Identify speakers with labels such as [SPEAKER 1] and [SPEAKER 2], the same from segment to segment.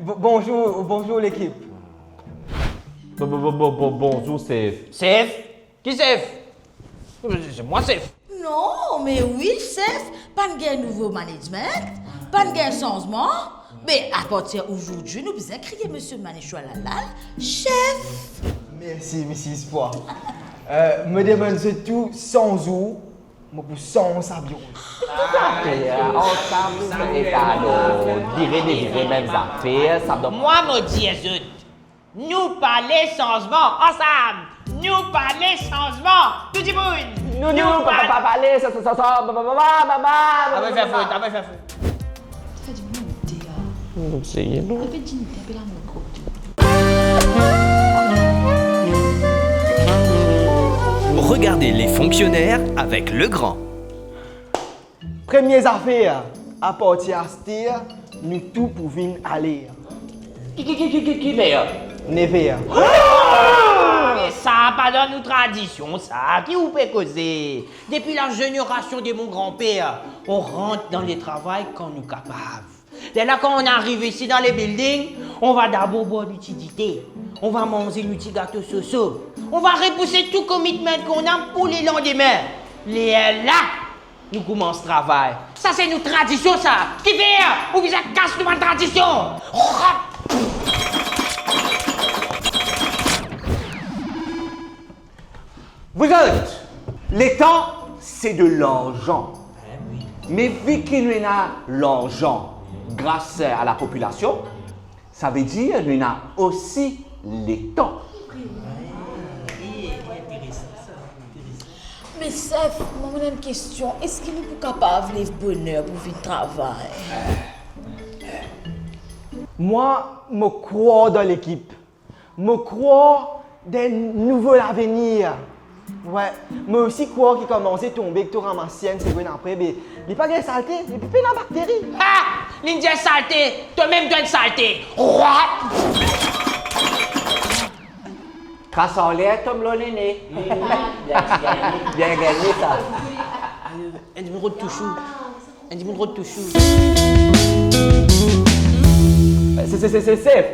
[SPEAKER 1] Bonjour l'équipe.
[SPEAKER 2] Bonjour, Sef.
[SPEAKER 3] Sef? Qui Sef? C'est moi, Sef.
[SPEAKER 4] Non, mais oui, chef, pas de nouveau management, pas de changement. Mais à partir d'aujourd'hui, nous devons crier Monsieur Manichoualalal, chef.
[SPEAKER 1] Merci, Monsieur Espoir. Me demande surtout 100 jours, moi pour 100 sabions.
[SPEAKER 2] Ensemble, état de dire les mêmes affaires, ça doit...
[SPEAKER 3] Moi, me dis, nous parler changement ensemble. Nous parler changement. Tout le monde.
[SPEAKER 2] Nous, papa, parler, ça, maman.
[SPEAKER 3] Ah ouais, faire faute, ah ouais, faire faute.
[SPEAKER 4] Fais du monde, là.
[SPEAKER 2] Donc, c'est non.
[SPEAKER 4] Fais du monde, appelle à mon groupe.
[SPEAKER 5] Regardez les fonctionnaires avec le grand.
[SPEAKER 1] Premières affaires, à partir de ce nous tout pouvons aller.
[SPEAKER 2] Qui est
[SPEAKER 1] Never.
[SPEAKER 3] Mais ça, pas dans nos traditions, ça. Qui vous peut causer? Depuis la génération de mon grand-père, on rentre dans les travails quand nous capables. Dès là, quand on arrive ici dans les buildings, on va d'abord boire l'utilité. On va manger le petit gâteau soso. On va repousser tout commitment qu'on a pour les lendemains. Et là, nous commençons le travail. Ça, c'est nos traditions, ça. Qui fait? Ou bien ça casse notre tradition.
[SPEAKER 6] Vous autres, le temps, c'est de l'argent. Mais vu qu'il y a l'argent grâce à la population, ça veut dire qu'il y a aussi le temps.
[SPEAKER 4] Mais chef, moi, j'ai une question. Est-ce que nous sommes capables de vivre bonheur pour vivre travail?
[SPEAKER 1] Moi, je crois dans l'équipe. Je crois dans un nouveau avenir. Ouais, moi aussi crois qu'il commence à tomber, que tu ramasses c'est bon après, mais il n'y a pas de saleté, il n'y a pas de bactéries.
[SPEAKER 3] Ah! L'Indien saleté! Toi-même, tu es saleté!
[SPEAKER 6] Grâce à l'air, Tom Loliné. Bien gagné ça.
[SPEAKER 3] Un numéro de touchou. Un numéro de touchou.
[SPEAKER 2] C'est Sef,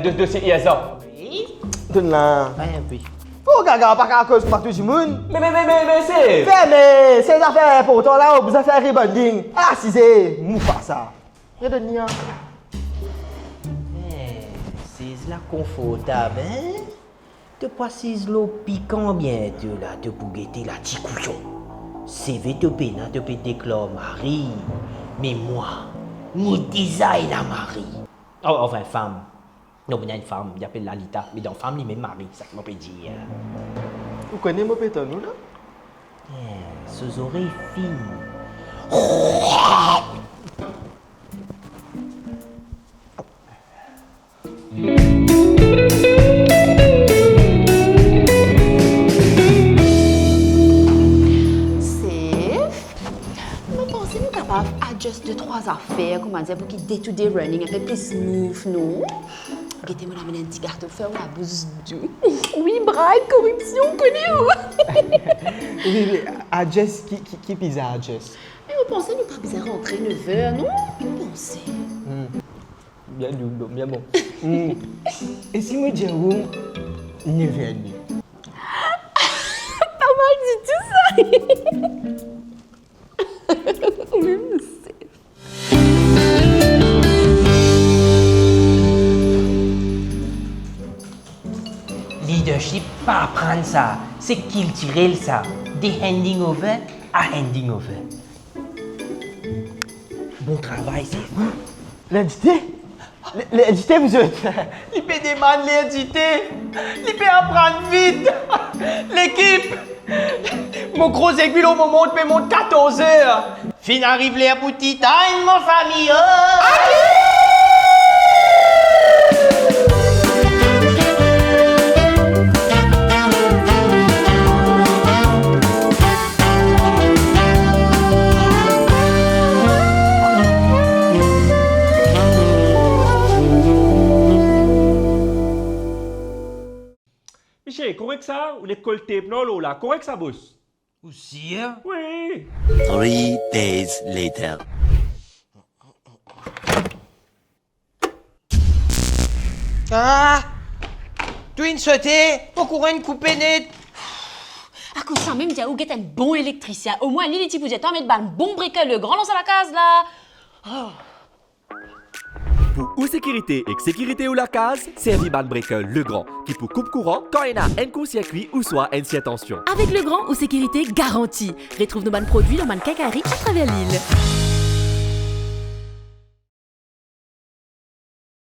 [SPEAKER 2] de CISA.
[SPEAKER 3] Oui?
[SPEAKER 1] Donne-la.
[SPEAKER 3] Un peu.
[SPEAKER 1] Faut gaga pas qu'à cause par tout le monde.
[SPEAKER 2] Mais Sef.
[SPEAKER 1] Mais c'est des affaires importantes là, vous affaires rebonding. Ah, si c'est mou pas ça. Redonne-moi.
[SPEAKER 3] C'est là confortable, hein? Te passes l'eau piquant bientôt là, te pour guetter la ticouillon. C'est vite te péna, te péter Claude Marie. Mais moi, mon design la Marie. Oh, enfin, femme. Non, il y a une femme, il appelle Lalita. Mais dans femme, il met Marie, ça que je peux dire.
[SPEAKER 1] Vous connaissez mon péton, nous là?
[SPEAKER 3] Ses oreilles fines.
[SPEAKER 7] Juste 2-3 affaires, comment dire, pour qu'il day-to-day running un peu plus smooth, non? Mettez-moi un petit gâteau faire la bouche douce. Oui, bribe, corruption, connais-vous?
[SPEAKER 1] Oui, Adjess, qui pisa Adjess?
[SPEAKER 7] Mais vous pensez, nous pas besoin de rentrer 9h, non? Vous pensez?
[SPEAKER 2] Bien bon.
[SPEAKER 1] Et si moi dis où 9h30?
[SPEAKER 7] Pas mal du tout ça! Oui, monsieur.
[SPEAKER 3] Leadership, pas apprendre ça. C'est culturel ça. Des handing over à handing over. Bon travail, c'est.
[SPEAKER 1] L'édité? L'édité, vous êtes?
[SPEAKER 3] Il peut demander l'éditer. Il peut apprendre vite. L'équipe. Mon gros aiguille au moment où je monte 14 heures. Fin arrive les petits time, mon famille.
[SPEAKER 2] Michel, correct ça? Ou l'école tape, non, là, correct ça, boss?
[SPEAKER 3] Aussi, hein?
[SPEAKER 6] Oui.
[SPEAKER 5] 3 days later.
[SPEAKER 3] Ah! Tu une sauté, au courant une coupée net.
[SPEAKER 7] À cause ça, même, où est un bon électricien. Au moins, Lili, tu pouvais t'en mettre un bon briquet, le grand lance à la case, là.
[SPEAKER 8] Pour ou sécurité et sécurité ou la case, servi ban breaker le grand, qui pour coupe courant quand il y a un court-circuit ou soit une tension.
[SPEAKER 9] Avec le grand ou sécurité garantie. Retrouve nos bandes produits dans Manquincaillerie à travers l'île.